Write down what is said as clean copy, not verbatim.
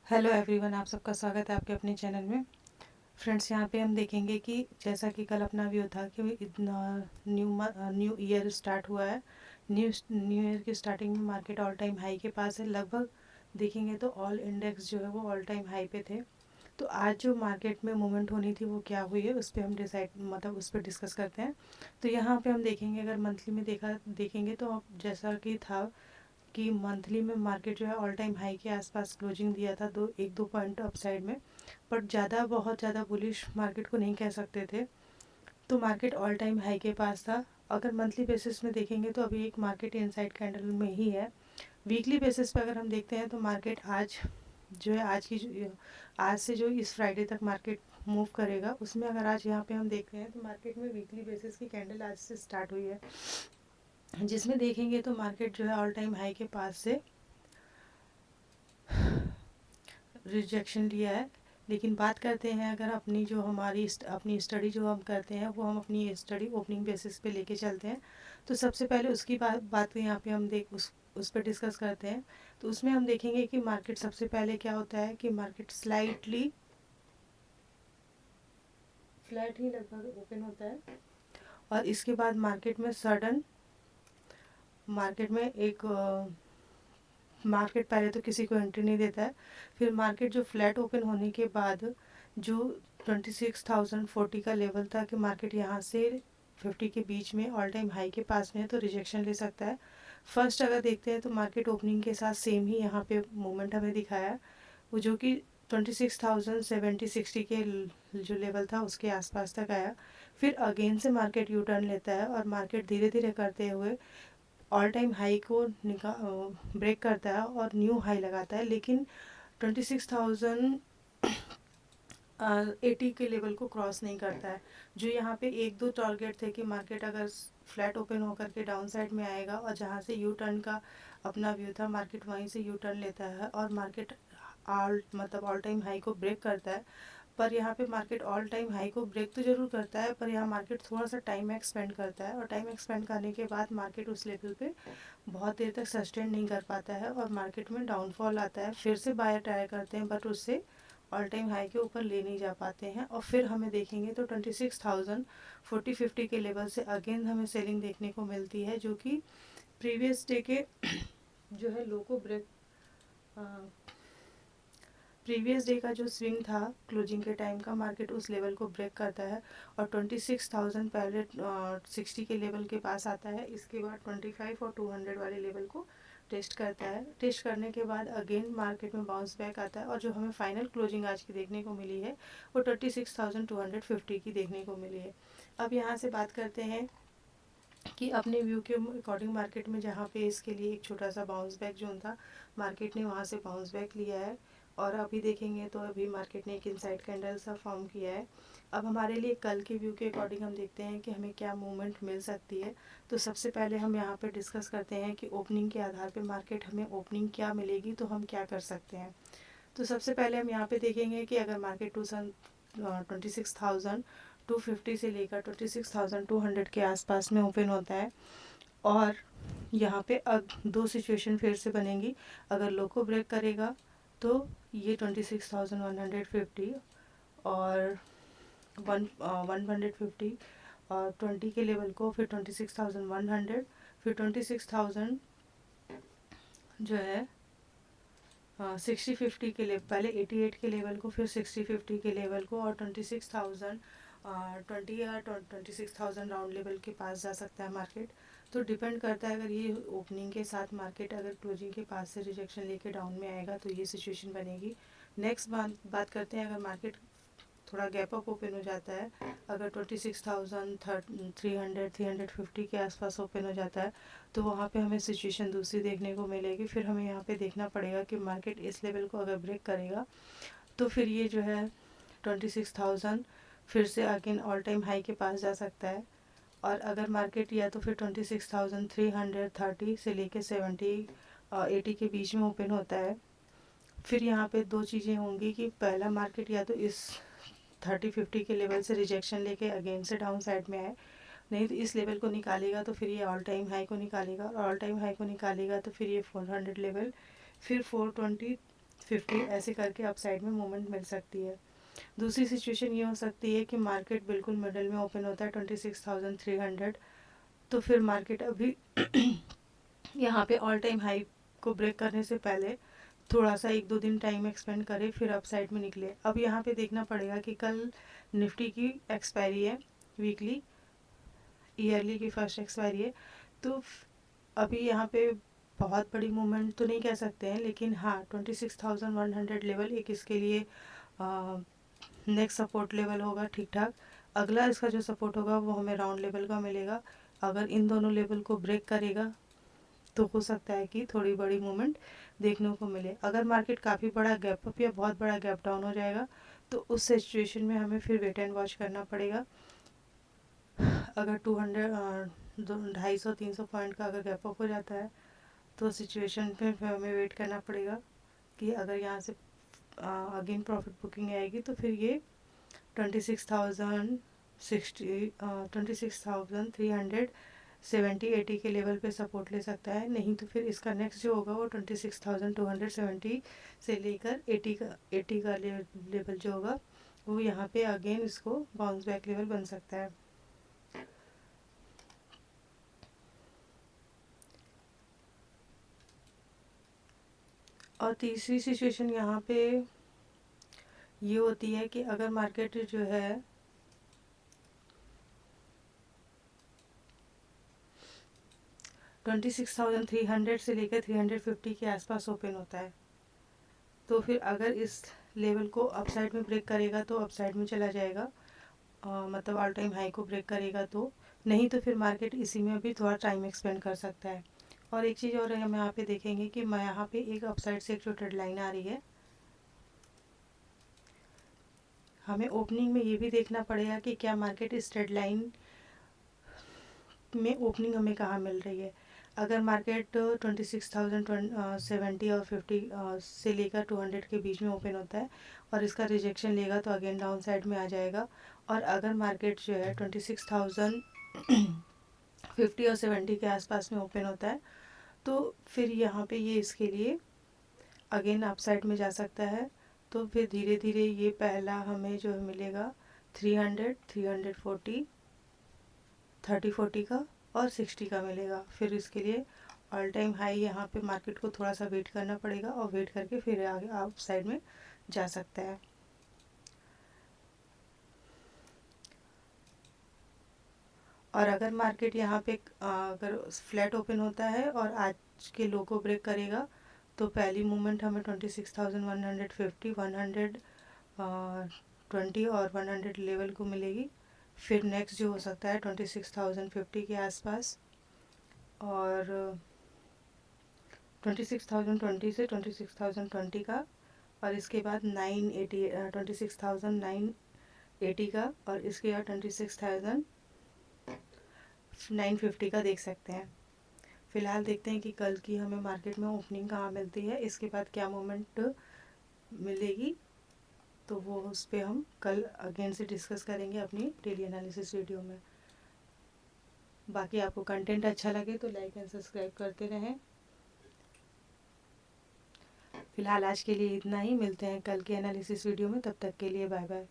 Hello everyone, आप सबका स्वागत है आपके अपने चैनल में। फ्रेंड्स, यहाँ पे हम देखेंगे कि जैसा कि कल अपना व्यू था कि इतना न्यू ईयर स्टार्ट हुआ है। न्यू ईयर की स्टार्टिंग में मार्केट ऑल टाइम हाई के पास है। लगभग देखेंगे तो ऑल इंडेक्स जो है वो ऑल टाइम हाई पे थे। तो आज जो मार्केट में मूवमेंट होनी थी वो क्या हुई है, उस पर हम उस पर डिस्कस करते हैं। तो यहाँ पे हम देखेंगे, अगर मंथली में देखेंगे तो जैसा कि था कि मंथली में मार्केट जो है ऑल टाइम हाई के आसपास क्लोजिंग दिया था, 1-2 पॉइंट अपसाइड में। बट बहुत ज़्यादा बुलिश मार्केट को नहीं कह सकते थे। तो मार्केट ऑल टाइम हाई के पास था। अगर मंथली बेसिस में देखेंगे तो अभी एक मार्केट इनसाइड कैंडल में ही है। वीकली बेसिस पे अगर हम देखते हैं तो मार्केट आज जो है आज से जो इस फ्राइडे तक मार्केट मूव करेगा, उसमें अगर आज यहाँ पे हम देखते हैं तो मार्केट में वीकली बेसिस की कैंडल आज से स्टार्ट हुई है, जिसमें देखेंगे तो मार्केट जो है ऑल टाइम हाई के पास से रिजेक्शन लिया है। लेकिन बात करते हैं, अगर अपनी स्टडी जो हम करते हैं वो हम अपनी स्टडी ओपनिंग बेसिस पे लेके चलते हैं। तो सबसे पहले उसकी बात यहाँ पे हम उस पर डिस्कस करते हैं। तो उसमें हम देखेंगे कि मार्केट सबसे पहले क्या होता है कि मार्केट स्लाइटली फ्लैट ही लगभग ओपन होता है, और इसके बाद मार्केट में एक मार्केट पहले तो किसी को एंट्री नहीं देता है। फिर मार्केट जो फ्लैट ओपन होने के बाद जो 26,040 का लेवल था कि मार्केट यहाँ से 50 के बीच में ऑल टाइम हाई के पास में है, तो रिजेक्शन ले सकता है। फर्स्ट अगर देखते हैं तो मार्केट ओपनिंग के साथ सेम ही यहाँ पे मूवमेंट हमें दिखाया, वो जो कि 26,070-60 के जो लेवल था उसके आसपास तक आया। फिर अगेन से मार्केट यू टर्न लेता है और मार्केट धीरे धीरे करते हुए ऑल टाइम हाई को ब्रेक करता है और न्यू हाई लगाता है, लेकिन 26,080 के लेवल को क्रॉस नहीं करता है। जो यहाँ पे एक दो टारगेट थे कि मार्केट अगर फ्लैट ओपन होकर के डाउन साइड में आएगा और जहाँ से यू टर्न का अपना व्यू था, मार्केट वहीं से यू टर्न लेता है और मार्केट ऑल टाइम हाई को ब्रेक करता है। पर यहाँ पे मार्केट ऑल टाइम हाई को ब्रेक तो ज़रूर करता है, पर यहाँ मार्केट थोड़ा सा टाइम एक्सपेंड करता है, और टाइम एक्सपेंड करने के बाद मार्केट उस लेवल पे बहुत देर तक सस्टेन नहीं कर पाता है और मार्केट में डाउनफॉल आता है। फिर से बायर ट्राई करते हैं बट उससे ऑल टाइम हाई के ऊपर ले नहीं जा पाते हैं, और फिर हमें देखेंगे तो 26,040-50 के लेवल से अगेन हमें सेलिंग देखने को मिलती है, जो कि प्रीवियस डे के जो है लो को ब्रेक प्रीवियस डे का जो स्विंग था क्लोजिंग के टाइम का, मार्केट उस लेवल को ब्रेक करता है और 26,000 पहले 60 के लेवल के पास आता है। इसके बाद 25 और 200 वाले लेवल को टेस्ट करता है। टेस्ट करने के बाद अगेन मार्केट में बाउंस बैक आता है और जो हमें फाइनल क्लोजिंग आज की देखने को मिली है वो 26,250 की देखने को मिली है। अब यहाँ से बात करते हैं कि अपने व्यू के अकॉर्डिंग मार्केट में जहाँ पे इसके लिए एक छोटा सा बाउंस बैक जोन था, मार्केट ने वहाँ से बाउंस बैक लिया है। और अभी देखेंगे तो अभी मार्केट ने एक इनसाइड कैंडल सा फॉर्म किया है। अब हमारे लिए कल के व्यू के अकॉर्डिंग हम देखते हैं कि हमें क्या मूवमेंट मिल सकती है। तो सबसे पहले हम यहाँ पे डिस्कस करते हैं कि ओपनिंग के आधार पे मार्केट हमें ओपनिंग क्या मिलेगी, तो हम क्या कर सकते हैं। तो सबसे पहले हम यहाँ पे देखेंगे कि अगर मार्केट 26,250 से लेकर 26,200 के आसपास में ओपन होता है, और यहाँ पे अब दो सिचुएशन फिर से बनेंगी। अगर लो को ब्रेक करेगा तो ये 26,150 और 150 और 20 के लेवल को, फिर 26,100, फिर 26,000 जो है 60-50 के लेवल, पहले 88 के लेवल को, फिर 60-50 के लेवल को, और 26,000 20 या 26,000 राउंड लेवल के पास जा सकता है मार्केट। तो डिपेंड करता है, अगर ये ओपनिंग के साथ मार्केट अगर क्लोजिंग के पास से रिजेक्शन लेके डाउन में आएगा तो ये सिचुएशन बनेगी। नेक्स्ट बात करते हैं, अगर मार्केट थोड़ा गैप अप ओपन हो जाता है, अगर 26,300-350 के आसपास ओपन हो जाता है, तो वहाँ पे हमें सिचुएशन दूसरी देखने को मिलेगी। फिर हमें यहाँ पे देखना पड़ेगा कि मार्केट इस लेवल को अगर ब्रेक करेगा तो फिर ये जो है 26,000 फिर से अगेन ऑल टाइम हाई के पास जा सकता है। और अगर मार्केट या तो फिर 26,330 से लेके 80 के बीच में ओपन होता है, फिर यहाँ पे दो चीज़ें होंगी कि पहला मार्केट या तो इस 30-50 के लेवल से रिजेक्शन लेके अगेन से डाउन साइड में आए, नहीं तो इस लेवल को निकालेगा तो फिर ये ऑल टाइम हाई को निकालेगा, और ऑल टाइम हाई को निकालेगा तो फिर ये 400 लेवल, फिर 420 50 ऐसे करके अप साइड में मूवमेंट मिल सकती है। दूसरी सिचुएशन ये हो सकती है कि मार्केट बिल्कुल मिडल में ओपन होता है 26,300, तो फिर मार्केट अभी यहाँ पे ऑल टाइम हाई को ब्रेक करने से पहले थोड़ा सा 1-2 दिन टाइम एक्सपेंड करे, फिर अप साइड में निकले। अब यहाँ पे देखना पड़ेगा कि कल निफ्टी की एक्सपायरी है, वीकली ईयरली की फर्स्ट एक्सपायरी है, तो अभी यहाँ पे बहुत बड़ी मूवमेंट तो नहीं कह सकते हैं, लेकिन हाँ 26,100 लेवल एक इसके लिए नेक्स्ट सपोर्ट लेवल होगा ठीक ठाक। अगला इसका जो सपोर्ट होगा वो हमें राउंड लेवल का मिलेगा। अगर इन दोनों लेवल को ब्रेक करेगा तो हो सकता है कि थोड़ी बड़ी मूवमेंट देखने को मिले। अगर मार्केट काफ़ी बड़ा गैप अप या बहुत बड़ा गैप डाउन हो जाएगा तो उस सिचुएशन में हमें फिर वेट एंड वॉच करना पड़ेगा। अगर 200 250 300 पॉइंट का अगर गैप अप हो जाता है तो सिचुएशन पे फिर हमें वेट करना पड़ेगा कि अगर यहाँ से अगेन प्रॉफिट बुकिंग आएगी तो फिर ये 26,370 के लेवल पे सपोर्ट ले सकता है। नहीं तो फिर इसका नेक्स्ट जो होगा वो 26,270 से लेकर 80 का लेवल जो होगा वो यहाँ पे अगेन इसको बाउंस बैक लेवल बन सकता है। और तीसरी सिचुएशन यहाँ पे ये होती है कि अगर मार्केट जो है 26,300 से लेकर 350 के आसपास ओपन होता है, तो फिर अगर इस लेवल को अपसाइड में ब्रेक करेगा तो अपसाइड में चला जाएगा, मतलब ऑल टाइम हाई को ब्रेक करेगा तो। नहीं तो फिर मार्केट इसी में भी थोड़ा टाइम एक्सपेंड कर सकता है। और एक चीज़ और है, हम यहाँ पे देखेंगे कि मैं यहाँ पे एक अपसाइड से एक जो ट्रेड लाइन आ रही है, हमें ओपनिंग में ये भी देखना पड़ेगा कि क्या मार्केट इस ट्रेड लाइन में ओपनिंग हमें कहाँ मिल रही है। अगर मार्केट 26,070 और 50 से लेकर 200 के बीच में ओपन होता है और इसका रिजेक्शन लेगा तो अगेन डाउन साइड में आ जाएगा। और अगर मार्केट जो है 26,050 और 70 के आसपास में ओपन होता है तो फिर यहाँ पे ये इसके लिए अगेन अप साइड में जा सकता है। तो फिर धीरे धीरे ये पहला हमें जो मिलेगा 300, 340, 30-40 का और 60 का मिलेगा। फिर इसके लिए ऑल टाइम हाई यहाँ पे मार्केट को थोड़ा सा वेट करना पड़ेगा और वेट करके फिर आगे आप साइड में जा सकता है। और अगर मार्केट यहाँ पे अगर फ्लैट ओपन होता है और आज के लो को ब्रेक करेगा तो पहली मूवमेंट हमें 26,150, 120 और 100 लेवल को मिलेगी। फिर नेक्स्ट जो हो सकता है 26,050 के आसपास और 26,020 से 26,020 का, और इसके बाद 980 26,980 का, और इसके बाद 26,950 का देख सकते हैं। फ़िलहाल देखते हैं कि कल की हमें मार्केट में ओपनिंग कहाँ मिलती है, इसके बाद क्या मोमेंट मिलेगी, तो वो उस पर हम कल अगेन से डिस्कस करेंगे अपनी डेली एनालिसिस वीडियो में। बाकी आपको कंटेंट अच्छा लगे तो लाइक एंड सब्सक्राइब करते रहें। फ़िलहाल आज के लिए इतना ही, मिलते हैं कल के एनालिसिस वीडियो में, तब तक के लिए बाय बाय।